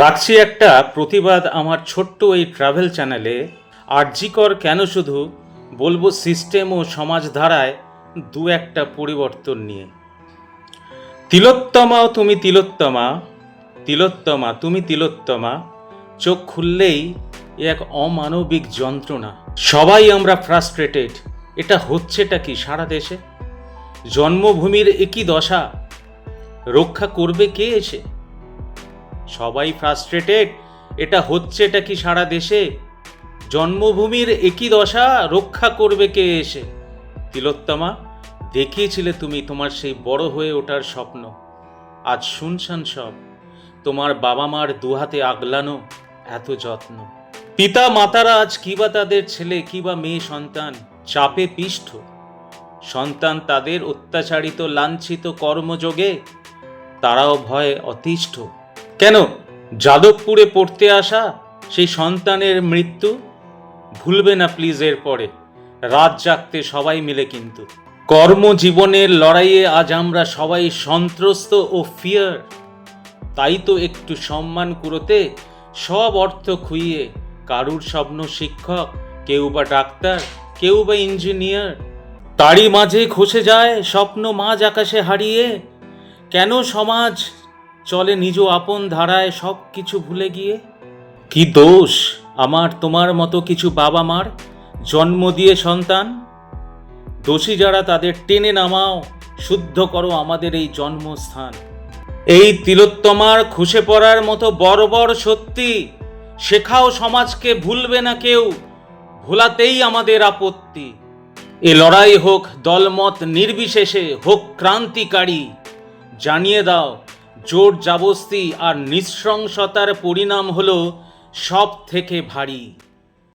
রাখছি একটা প্রতিবাদ আমার ছোট্ট এই ট্রাভেল চ্যানেলে। আরজিকর কেন শুধু, বলবো সিস্টেম ও সমাজধারায় দু একটা পরিবর্তন নিয়ে। তিলোত্তমা তুমি তিলোত্তমা, তিলোত্তমা তুমি তিলোত্তমা, চোখ খুললেই এ এক অমানবিক যন্ত্রণা। সবাই আমরা ফ্রাস্ট্রেটেড। এটা হচ্ছেটা কি সারা দেশে? জন্মভূমির একই দশা, রক্ষা করবে কে এসে? সবাই ফ্রাস্ট্রেটেড, এটা হচ্ছেটা কি সারা দেশে? জন্মভূমির একই দশা, রক্ষা করবে কে এসে? তিলোত্তমা, দেখিয়েছিলে তুমি তোমার সেই বড় হয়ে ওঠার স্বপ্ন। আজ শুনশান সব, তোমার বাবা মার দুহাতে আগলানো এত যত্ন। পিতা মাতারা আজ কিবা তাদের ছেলে কিবা মেয়ে সন্তান চাপে পিষ্ঠ। সন্তান তাদের অত্যাচারিত লাঞ্ছিত কর্মযোগে, তারাও ভয়ে অতিষ্ঠ। কেন যাদবপুরে পড়তে আসা সেই সন্তানের মৃত্যু ভুলবে না প্লিজ এরপরে, রাত জাগতে সবাই মিলে। কিন্তু কর্মজীবনের লড়াইয়ে আজ আমরা সবাই সন্ত্রস্ত ও ফিয়ার। তাই তো একটু সম্মান কুড়োতে সব অর্থ খুইয়ে, কারুর স্বপ্ন শিক্ষক, কেউ বা ডাক্তার, কেউ বা ইঞ্জিনিয়ার। তারই মাঝে খসে যায় স্বপ্ন মাঝ আকাশে হারিয়ে। কেন সমাজ চলে নিজ আপন ধারায় সব কিছু ভুলে গিয়ে? কি দোষ আমার তোমার মতো কিছু বাবা মার জন্ম দিয়ে সন্তান? দোষী যারা তাদের টেনে নামাও, শুদ্ধ করো আমাদের এই জন্মস্থান। এই তিলোত্তমার খসে পড়ার মতো বড় বড় সত্যি শেখাও সমাজকে, ভুলবে না কেউ, ভোলাতেই আমাদের আপত্তি। এ লড়াই হোক দলমত নির্বিশেষে, হোক ক্রান্তিকারী। জানিয়ে দাও জোর জাবস্তি আর নৃশংসতার পরিণাম হলো সব থেকে ভারী।